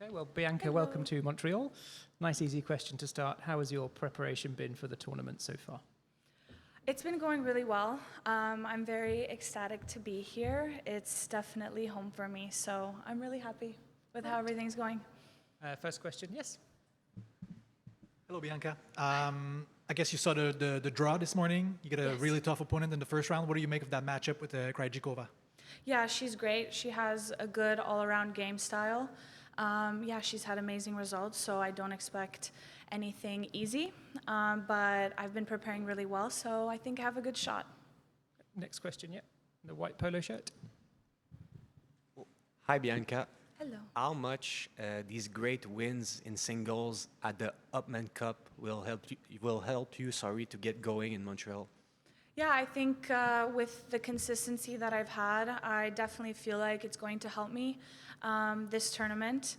Okay, well, Bianca, Hello. welcome to Montreal. Nice, easy question to start. How has your preparation been for the tournament so far? It's been going really well. I'm very ecstatic to be here. It's definitely home for me, so I'm really happy with how everything's going. First question, yes? Hello, Bianca. I guess you saw the draw this morning. You get a Yes. really tough opponent in the first round. What do you make of that matchup with Krajcikova? Yeah, she's great. She has a good all-around game style. Yeah, she's had amazing results, so I don't expect anything easy. But I've been preparing really well, so I think I have a good shot. Next question, yeah. The white polo shirt. Hi, Bianca. Hello. How much these great wins in singles at the Hopman Cup will help you, to get going in Montreal? Yeah, I think with the consistency that I've had, I definitely feel like it's going to help me this tournament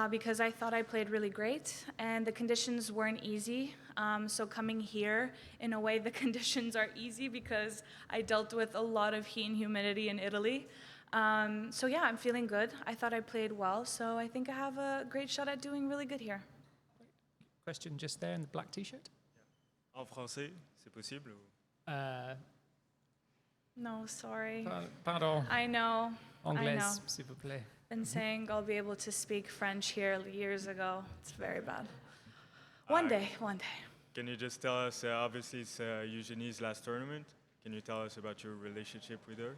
because I thought I played really great and the conditions weren't easy. So coming here, in a way, the conditions are easy because I dealt with a lot of heat and humidity in Italy. So yeah, I'm feeling good. I thought I played well, so I think I have a great shot at doing really good here. Question just there in the black t-shirt. En français, c'est possible ou... No, sorry. Pardon. I know. Anglais, I know. s'il vous plaît. Been saying I'll be able to speak French here years ago. It's very bad. One day. Can you just tell us, obviously it's Eugenie's last tournament. Can you tell us about your relationship with her?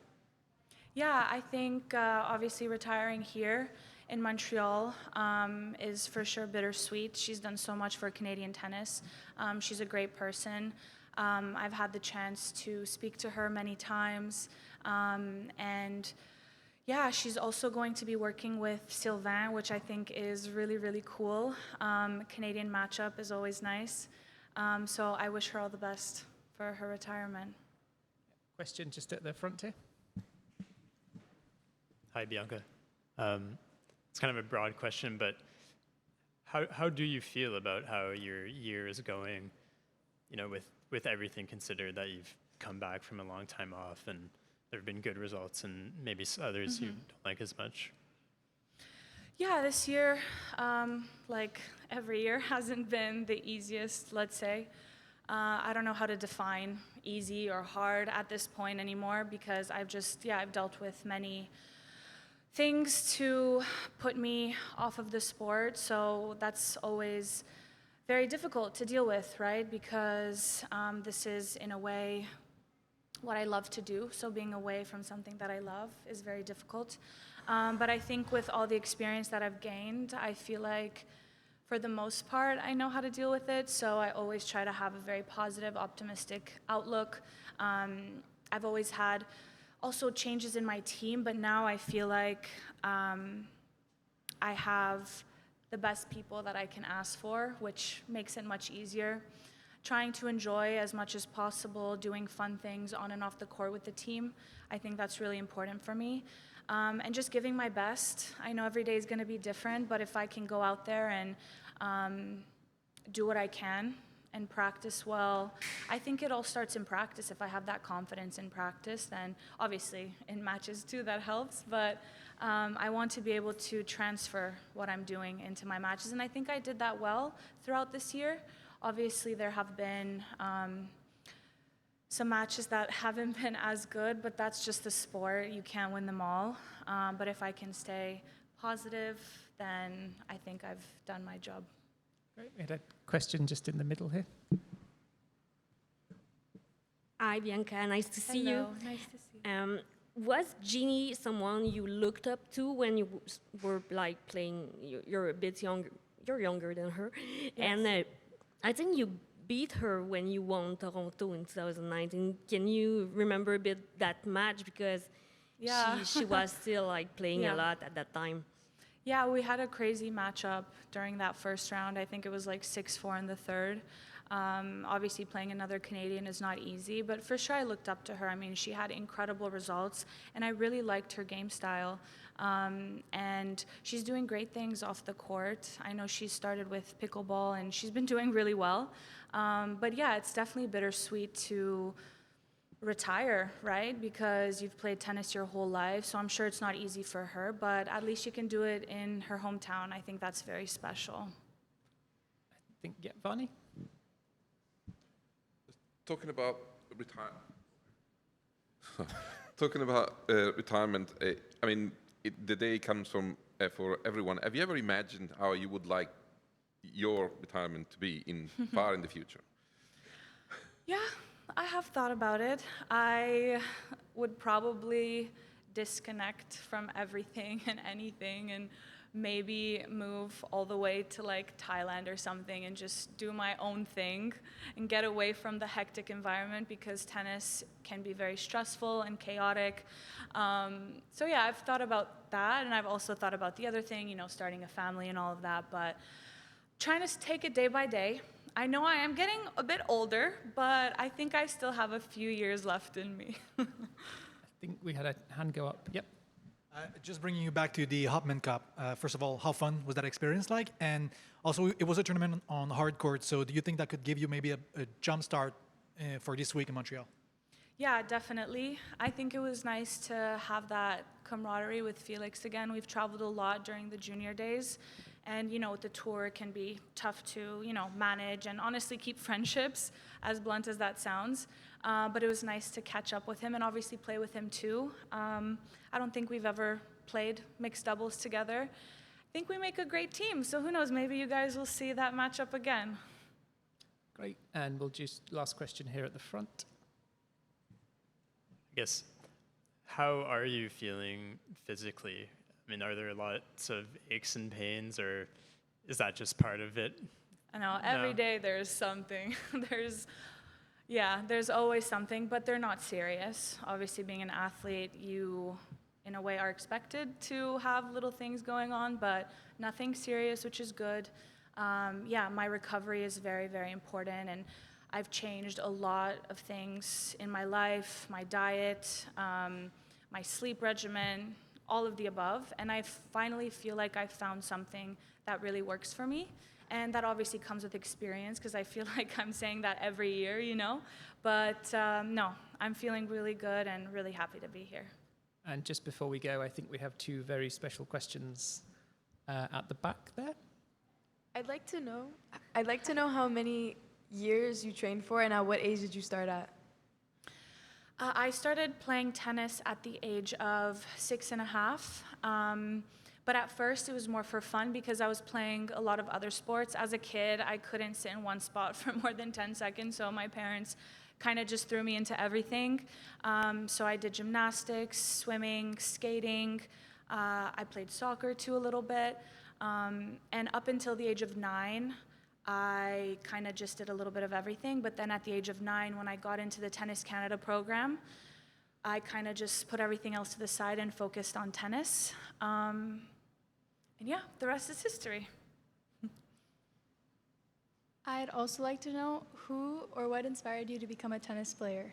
Yeah, I think obviously retiring here in Montreal is for sure bittersweet. She's done so much for Canadian tennis. She's a great person. I've had the chance to speak to her many times. And yeah, she's also going to be working with Sylvain, which I think is really, really cool. Canadian matchup is always nice. So I wish her all the best for her retirement. Question just at the front here. Hi, Bianca. It's kind of a broad question, but how do you feel about how your year is going, with everything considered, that you've come back from a long time off and there have been good results and maybe others you don't like as much? Yeah, this year, like every year, hasn't been the easiest, let's say. I don't know how to define easy or hard at this point anymore because I've dealt with many things to put me off of the sport. So that's always very difficult to deal with, right? Because this is, in a way, what I love to do. So being away from something that I love is very difficult. But I think with all the experience that I've gained, I feel like for the most part, I know how to deal with it. So I always try to have a very positive, optimistic outlook. I've always had also changes in my team, but now I feel like I have the best people that I can ask for, which makes it much easier. Trying to enjoy as much as possible, doing fun things on and off the court with the team. I think that's really important for me. And just giving my best. I know every day is going to be different, but if I can go out there and do what I can and practice well, I think it all starts in practice. If I have that confidence in practice, then obviously in matches too, that helps. But I want to be able to transfer what I'm doing into my matches. And I think I did that well throughout this year. Obviously, there have been some matches that haven't been as good, but that's just the sport. You can't win them all. But if I can stay positive, then I think I've done my job. Great. We had a question just in the middle here. Hi, Bianca. Nice to see you. Nice to see you. Was Eugenie someone you looked up to when you were like playing? You're a bit younger. You're younger than her, Yes. and I think you beat her when you won Toronto in 2019. Can you remember a bit that match because Yeah. she was still like playing Yeah. a lot at that time? Yeah, we had a crazy matchup during that first round. I think it was like 6-4 in the third. Obviously, playing another Canadian is not easy, but for sure I looked up to her. I mean, she had incredible results, and I really liked her game style. And she's doing great things off the court. I know she started with pickleball, and she's been doing really well. But yeah, it's definitely bittersweet to retire, right? Because you've played tennis your whole life, so I'm sure it's not easy for her, but at least she can do it in her hometown. I think that's very special. I think, yeah, Varney? Talking about retirement, I mean, the day comes from for everyone. Have you ever imagined how you would like your retirement to be far in the future? Yeah, I have thought about it. I would probably disconnect from everything and anything and maybe move all the way to like Thailand or something and just do my own thing and get away from the hectic environment because tennis can be very stressful and chaotic. So yeah, I've thought about that, and I've also thought about the other thing, you know, starting a family and all of that, but trying to take it day by day. I know I am getting a bit older, but I think I still have a few years left in me. I think we had a hand go up. Yep. Just bringing you back to the Hopman Cup. First of all, how fun was that experience like? And also, it was a tournament on hard court, so do you think that could give you maybe a jump start for this week in Montreal? Yeah, definitely. I think it was nice to have that camaraderie with Felix again. We've traveled a lot during the junior days, and you know, with the tour, it can be tough to, you know, manage and honestly keep friendships, as blunt as that sounds. But it was nice to catch up with him and obviously play with him too. I don't think we've ever played mixed doubles together. I think we make a great team, so who knows, maybe you guys will see that matchup again. Great. And we'll just last question here at the front. I guess, how are you feeling physically? I mean, are there lots of aches and pains, or is that just part of it? I know, every day there's something. There's always something, but they're not serious. Obviously, being an athlete, you, in a way, are expected to have little things going on, but nothing serious, which is good. My recovery is very, very important, and I've changed a lot of things in my life, my diet, my sleep regimen, all of the above, and I finally feel like I've found something that really works for me. And that obviously comes with experience, because I feel like I'm saying that every year, you know. But no, I'm feeling really good and really happy to be here. And just before we go, I think we have two very special questions at the back there. I'd like to know how many years you trained for, and at what age did you start at? I started playing tennis at the age of 6.5. But at first, it was more for fun because I was playing a lot of other sports. As a kid, I couldn't sit in one spot for more than 10 seconds, so my parents kind of just threw me into everything. So I did gymnastics, swimming, skating. I played soccer too a little bit. And up until the age of 9, I kind of just did a little bit of everything. But then at the age of 9, when I got into the Tennis Canada program, I kind of just put everything else to the side and focused on tennis. And yeah, the rest is history. I'd also like to know who or what inspired you to become a tennis player?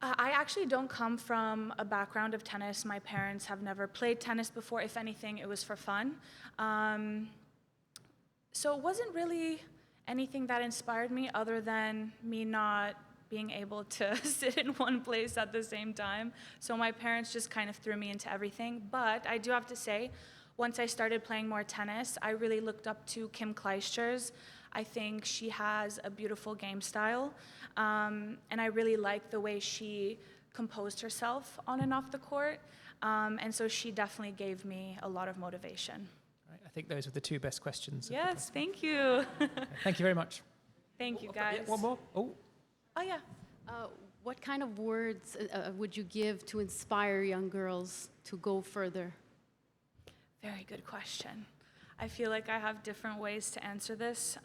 I actually don't come from a background of tennis. My parents have never played tennis before. If anything, it was for fun. So it wasn't really anything that inspired me other than me not being able to sit in one place at the same time. So my parents just kind of threw me into everything. But I do have to say, once I started playing more tennis, I really looked up to Kim Clijsters. I think she has a beautiful game style. And I really like the way she composed herself on and off the court. And so she definitely gave me a lot of motivation. Right, I think those were the two best questions. Yes, thank you. Thank you very much. Thank you, guys. Yeah, one more. Oh, yeah. What kind of words would you give to inspire young girls to go further? Very good question. I feel like I have different ways to answer this.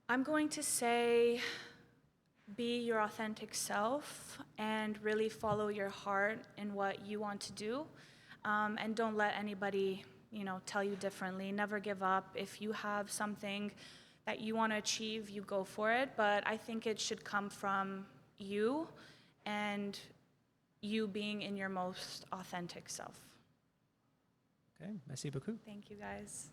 I'm going to say be your authentic self and really follow your heart in what you want to do. And don't let anybody, tell you differently. Never give up. If you have something that you want to achieve, you go for it. But I think it should come from you and you being in your most authentic self. Okay, merci beaucoup. Thank you, guys.